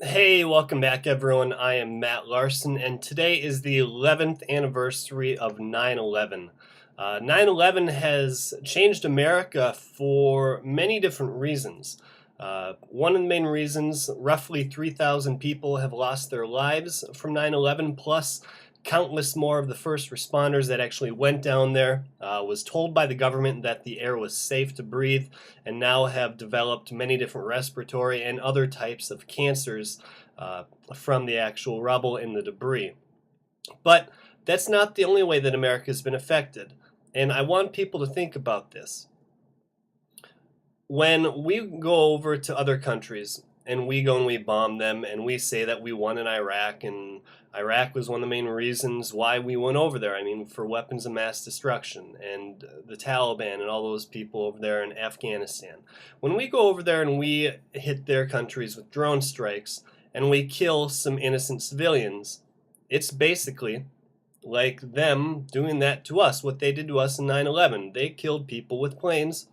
Hey, welcome back, everyone. I am Matt Larson, and today is the 11th anniversary of 9/11. 9/11 has changed America for many different reasons. One of the main reasons, roughly 3,000 people have lost their lives from 9/11, plus countless more of the first responders that actually went down there, was told by the government that the air was safe to breathe, and now have developed many different respiratory and other types of cancers uh, from the actual rubble and the debris. But that's not the only way that America has been affected. And I want people to think about this. When we go over to other countries and we go and we bomb them and we say that we won in Iraq, and Iraq was one of the main reasons why we went over there. I mean, for weapons of mass destruction and the Taliban and all those people over there in Afghanistan. When we go over there and we hit their countries with drone strikes and we kill some innocent civilians, it's basically like them doing that to us, what they did to us in 9/11. They killed people with planes,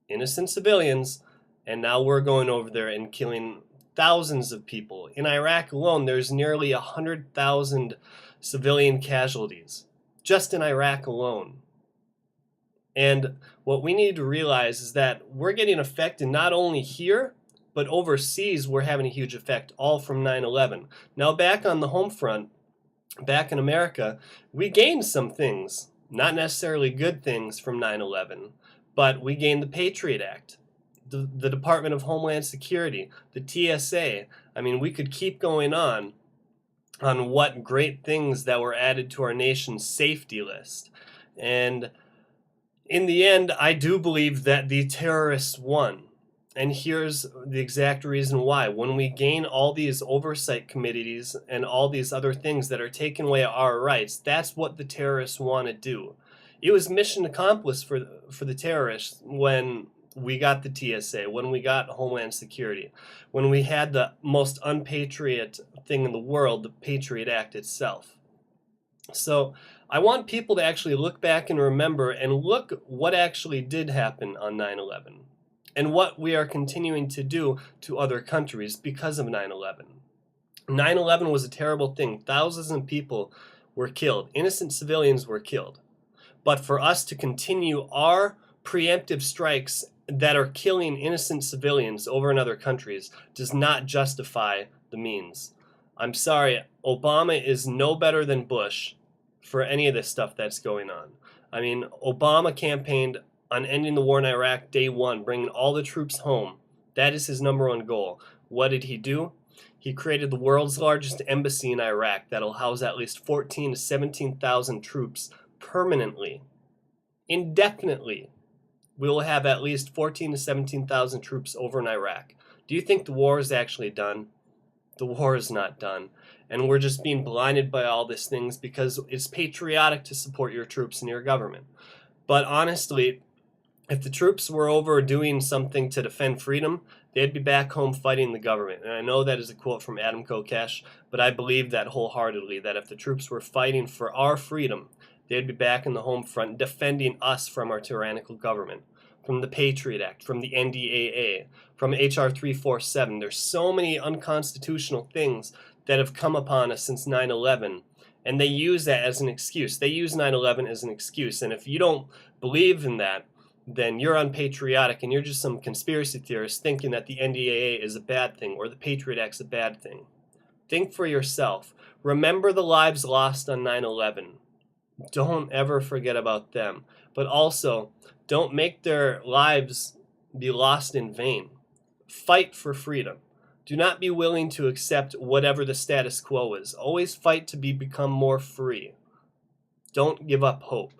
innocent civilians, and now we're going over there and killing thousands of people. In Iraq alone, there's nearly 100,000 civilian casualties just in Iraq alone. And what we need to realize is that we're getting affected not only here, but overseas, we're having a huge effect, all from 9/11. Now, back on the home front, back in America, we gained some things, not necessarily good things from 9/11, but we gained the Patriot Act, the Department of Homeland Security, the TSA. I mean, we could keep going on what great things that were added to our nation's safety list. And in the end, I do believe that the terrorists won. And here's the exact reason why. When we gain all these oversight committees and all these other things that are taking away our rights, that's what the terrorists want to do. It was mission accomplished for the terrorists when we got the TSA, when we got Homeland Security, when we had the most unpatriot thing in the world, the Patriot Act itself. So I want people to actually look back and remember and look what actually did happen on 9/11 and what we are continuing to do to other countries because of 9/11. 9/11 was a terrible thing. Thousands of people were killed. Innocent civilians were killed. But for us to continue our preemptive strikes that are killing innocent civilians over in other countries does not justify the means. I'm sorry, Obama is no better than Bush for any of this stuff that's going on. I mean, Obama campaigned on ending the war in Iraq day one, bringing all the troops home. That is his number one goal. What did he do? He created the world's largest embassy in Iraq that'll house at least 14 to 17,000 troops permanently, indefinitely. We will have at least 14 to 17,000 troops over in Iraq. Do you think the war is actually done? The war is not done. And we're just being blinded by all these things because it's patriotic to support your troops and your government. But honestly, if the troops were over doing something to defend freedom, they'd be back home fighting the government. And I know that is a quote from Adam Kokesh, but I believe that wholeheartedly, that if the troops were fighting for our freedom, they'd be back in the home front defending us from our tyrannical government, from the Patriot Act, from the NDAA, from HR 347. There's so many unconstitutional things that have come upon us since 9/11, and they use that as an excuse. They use 9/11 as an excuse, and if you don't believe in that, then you're unpatriotic and you're just some conspiracy theorist thinking that the NDAA is a bad thing or the Patriot Act's a bad thing. Think for yourself. Remember the lives lost on 9/11. Don't ever forget about them. But also, don't make their lives be lost in vain. Fight for freedom. Do not be willing to accept whatever the status quo is. Always fight to become more free. Don't give up hope.